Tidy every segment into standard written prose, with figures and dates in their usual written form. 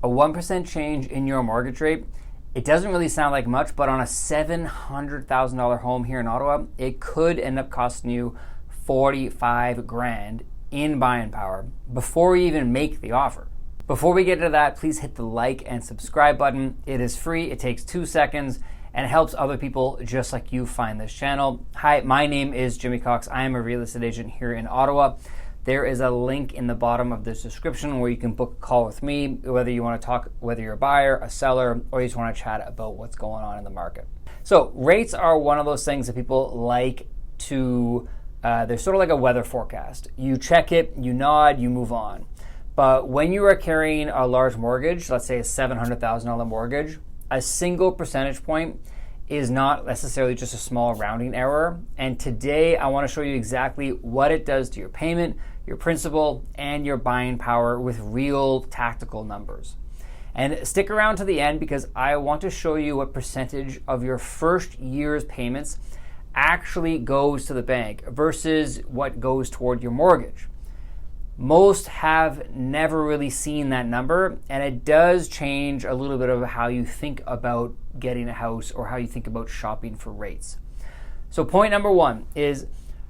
1% change in your mortgage rate, it doesn't really sound like much, but on a $700,000 home here in Ottawa, it could end up costing you 45 grand in buying power before you even make the offer. Before we get into that, please hit the like and subscribe button. It is free, it takes 2 seconds, and it helps other people just like you find this channel. Hi, my name is Jimmy Cox. I am a real estate agent here in Ottawa. There is a link in the bottom of this description where you can book a call with me, whether you want to talk, whether you're a buyer, a seller, or you just want to chat about what's going on in the market. So rates are one of those things that people like to, they're sort of like a weather forecast. You check it, you nod, you move on. But when you are carrying a large mortgage, let's say a $700,000 mortgage, a single percentage point is not necessarily just a small rounding error. And today I want to show you exactly what it does to your payment, your principal, and your buying power with real tactical numbers. And stick around to the end because I want to show you what percentage of your first year's payments actually goes to the bank versus what goes toward your mortgage. Most have never really seen that number, and it does change a little bit of how you think about getting a house or how you think about shopping for rates. So point number one is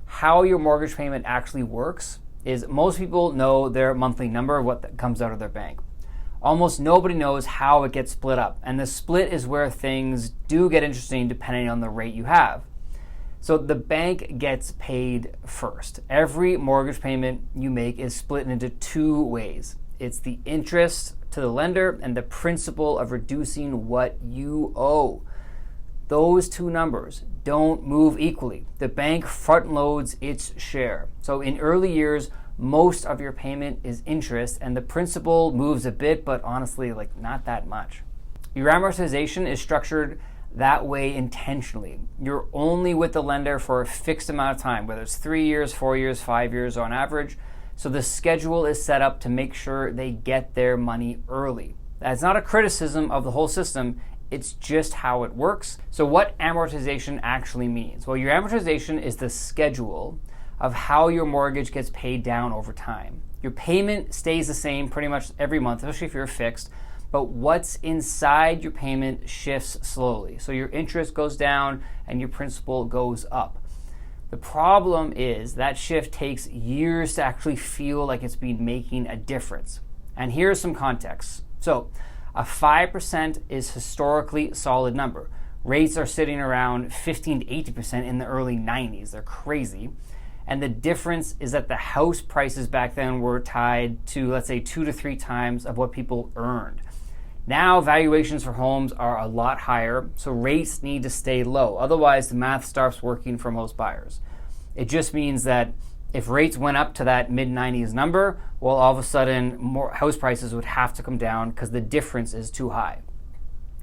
how your mortgage payment actually works is most people know their monthly number, what comes out of their bank. Almost nobody knows how it gets split up, and the split is where things do get interesting depending on the rate you have. So the bank gets paid first. Every mortgage payment you make is split into two ways. It's the interest to the lender and the principal of reducing what you owe. Those two numbers don't move equally. The bank front loads its share. So in early years, most of your payment is interest and the principal moves a bit, but honestly, not that much. Your amortization is structured that way intentionally. You're only with the lender for a fixed amount of time, whether it's 3 years, 4 years, 5 years on average. So the schedule is set up to make sure they get their money early. That's not a criticism of the whole system, it's just how it works. So what amortization actually means? Well, your amortization is the schedule of how your mortgage gets paid down over time. Your payment stays the same pretty much every month, especially if you're fixed, but what's inside your payment shifts slowly. So your interest goes down and your principal goes up. The problem is that shift takes years to actually feel like it's been making a difference. And here's some context. So a 5% is historically solid number. Rates are sitting around 15 to 80% in the early 90s. They're crazy. And the difference is that the house prices back then were tied to, let's say, 2 to 3 times of what people earned. Now valuations for homes are a lot higher, so rates need to stay low. Otherwise, the math starts working for most buyers. It just means that if rates went up to that mid-90s number, well, all of a sudden, more house prices would have to come down because the difference is too high.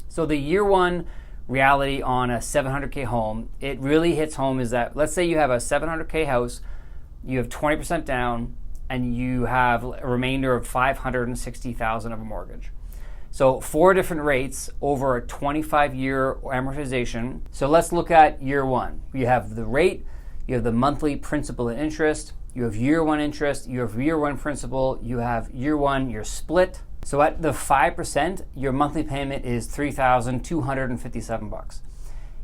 So the year one reality on a $700K home, it really hits home is that, let's say you have a $700K house, you have 20% down, and you have a remainder of $560,000 of a mortgage. So 4 different rates over a 25-year amortization. So let's look at year one. You have the rate, you have the monthly principal and interest, you have year one interest, you have year one principal, you have year one, your split. So at the 5%, your monthly payment is $3,257.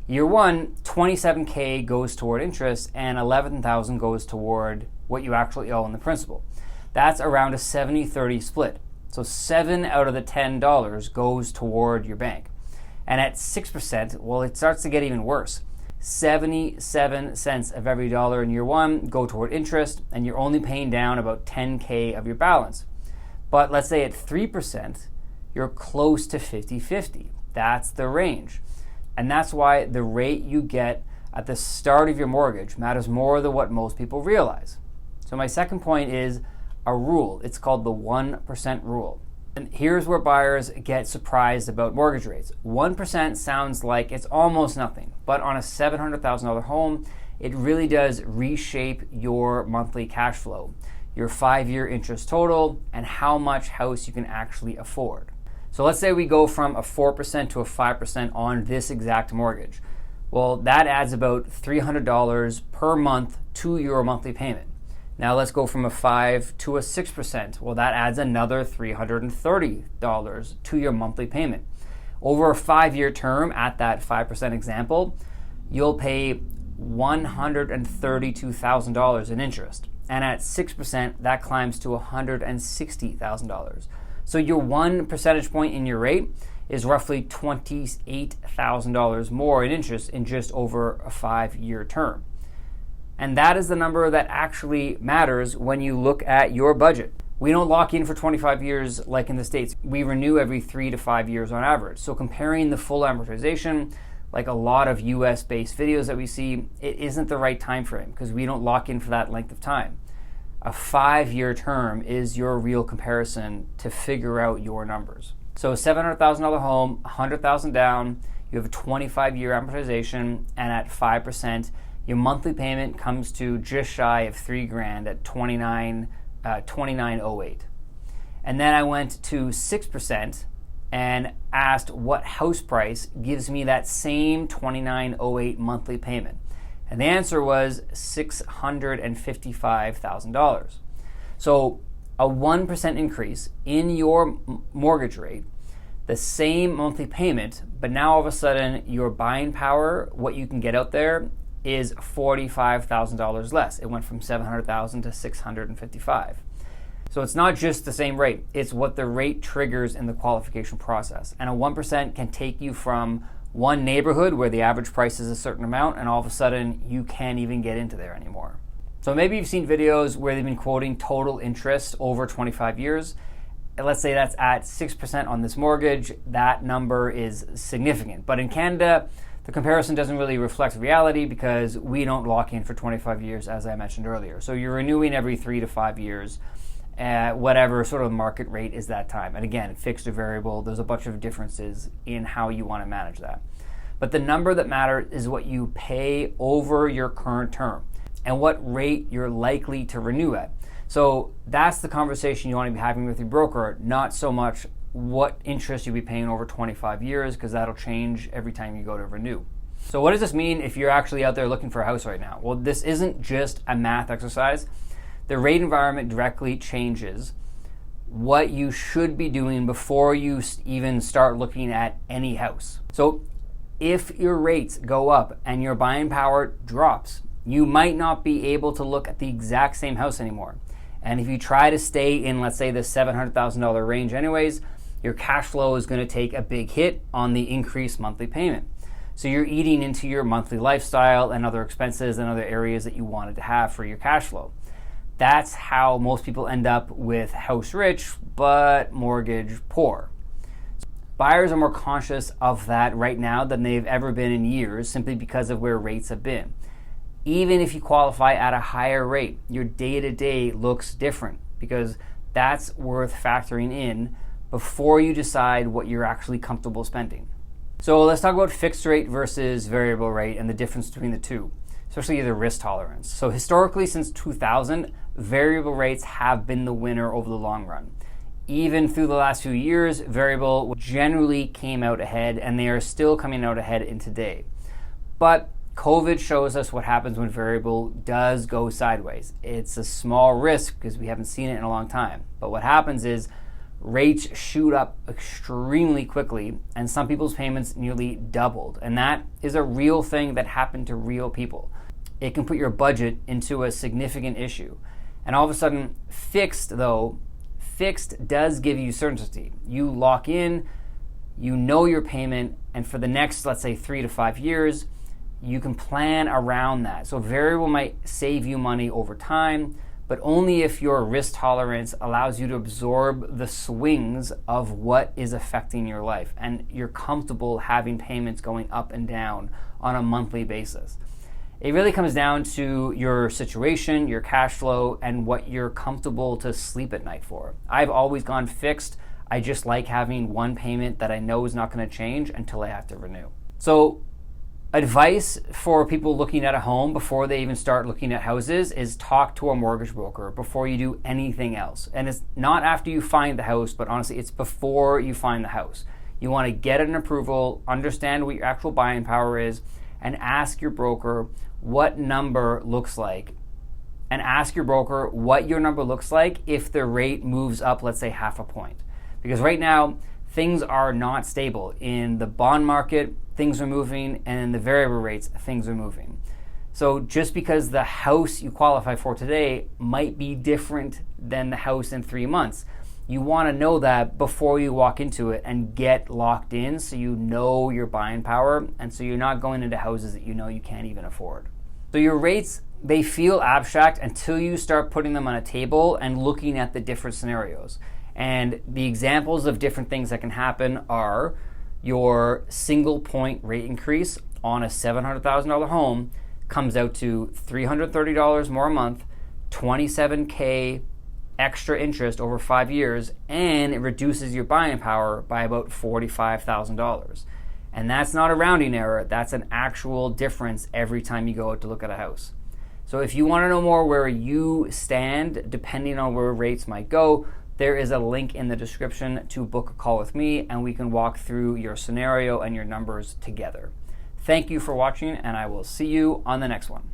Year one, 27K goes toward interest and 11,000 goes toward what you actually owe in the principal. That's around a 70-30 split. So 7 out of the $10 goes toward your bank. And at 6%, well, it starts to get even worse. 77 cents of every dollar in year one go toward interest, and you're only paying down about 10K of your balance. But let's say at 3%, you're close to 50-50. That's the range. And that's why the rate you get at the start of your mortgage matters more than what most people realize. So my second point is a rule. It's called the 1% rule. And here's where buyers get surprised about mortgage rates. 1% sounds like it's almost nothing, but on a $700,000 home, it really does reshape your monthly cash flow, your 5-year interest total, and how much house you can actually afford. So let's say we go from a 4% to a 5% on this exact mortgage. Well, that adds about $300 per month to your monthly payment. Now let's go from a 5 to a 6%. Well, that adds another $330 to your monthly payment. Over a 5-year term, at that 5% example, you'll pay $132,000 in interest. And at 6%, that climbs to $160,000. So your 1 percentage point in your rate is roughly $28,000 more in interest in just over a 5-year term. And that is the number that actually matters when you look at your budget. We don't lock in for 25 years like in the States. We renew every 3 to 5 years on average. So comparing the full amortization, like a lot of US-based videos that we see, it isn't the right time frame because we don't lock in for that length of time. A 5-year term is your real comparison to figure out your numbers. So a $700,000 home, $100,000 down, you have a 25-year amortization, and at 5%, your monthly payment comes to just shy of $3,000 at $29.08. And then I went to 6% and asked what house price gives me that same $29.08 monthly payment. And the answer was $655,000. So a 1% increase in your mortgage rate, the same monthly payment, but now all of a sudden your buying power, what you can get out there, is $45,000 less. It went from $700,000 to $655,000. So it's not just the same rate, it's what the rate triggers in the qualification process. And a 1% can take you from one neighborhood where the average price is a certain amount, and all of a sudden you can't even get into there anymore. So maybe you've seen videos where they've been quoting total interest over 25 years. And let's say that's at 6% on this mortgage. That number is significant. But in Canada, the comparison doesn't really reflect reality because we don't lock in for 25 years, as I mentioned earlier. So you're renewing every 3 to 5 years, whatever sort of market rate is that time. And again, fixed or variable, there's a bunch of differences in how you want to manage that. But the number that matters is what you pay over your current term and what rate you're likely to renew at. So that's the conversation you want to be having with your broker, not so much what interest you'll be paying over 25 years, because that'll change every time you go to renew. So what does this mean if you're actually out there looking for a house right now? Well, this isn't just a math exercise. The rate environment directly changes what you should be doing before you even start looking at any house. So if your rates go up and your buying power drops, you might not be able to look at the exact same house anymore. And if you try to stay in, let's say, the $700,000 range anyways, your cash flow is going to take a big hit on the increased monthly payment. So you're eating into your monthly lifestyle and other expenses and other areas that you wanted to have for your cash flow. That's how most people end up with house rich, but mortgage poor. Buyers are more conscious of that right now than they've ever been in years, simply because of where rates have been. Even if you qualify at a higher rate, your day-to-day looks different because that's worth factoring in before you decide what you're actually comfortable spending. So let's talk about fixed rate versus variable rate and the difference between the two, especially the risk tolerance. So historically, since 2000, variable rates have been the winner over the long run. Even through the last few years, variable generally came out ahead, and they are still coming out ahead in today. But COVID shows us what happens when variable does go sideways. It's a small risk because we haven't seen it in a long time. But what happens is rates shoot up extremely quickly, and some people's payments nearly doubled. And that is a real thing that happened to real people. It can put your budget into a significant issue. And all of a sudden, fixed does give you certainty. You lock in, you know your payment, and for the next, let's say, 3 to 5 years, you can plan around that. So variable might save you money over time, but only if your risk tolerance allows you to absorb the swings of what is affecting your life and you're comfortable having payments going up and down on a monthly basis. It really comes down to your situation, your cash flow, and what you're comfortable to sleep at night for. I've always gone fixed. I just like having one payment that I know is not going to change until I have to renew. So advice for people looking at a home before they even start looking at houses is talk to a mortgage broker before you do anything else. And it's not after you find the house, but honestly, it's before you find the house. You want to get an approval, understand what your actual buying power is, and ask your broker what number looks like and ask your broker what your number looks like if the rate moves up, let's say, half a point. Because right now, things are not stable. In the bond market, things are moving, and in the variable rates, things are moving. So just because the house you qualify for today might be different than the house in 3 months, you want to know that before you walk into it and get locked in so you know your buying power, and so you're not going into houses that you know you can't even afford. So your rates, they feel abstract until you start putting them on a table and looking at the different scenarios. And the examples of different things that can happen are your single point rate increase on a $700,000 home comes out to $330 more a month, $27K extra interest over 5 years, and it reduces your buying power by about $45,000. And that's not a rounding error, that's an actual difference every time you go out to look at a house. So if you want to know more where you stand, depending on where rates might go, there is a link in the description to book a call with me, and we can walk through your scenario and your numbers together. Thank you for watching, and I will see you on the next one.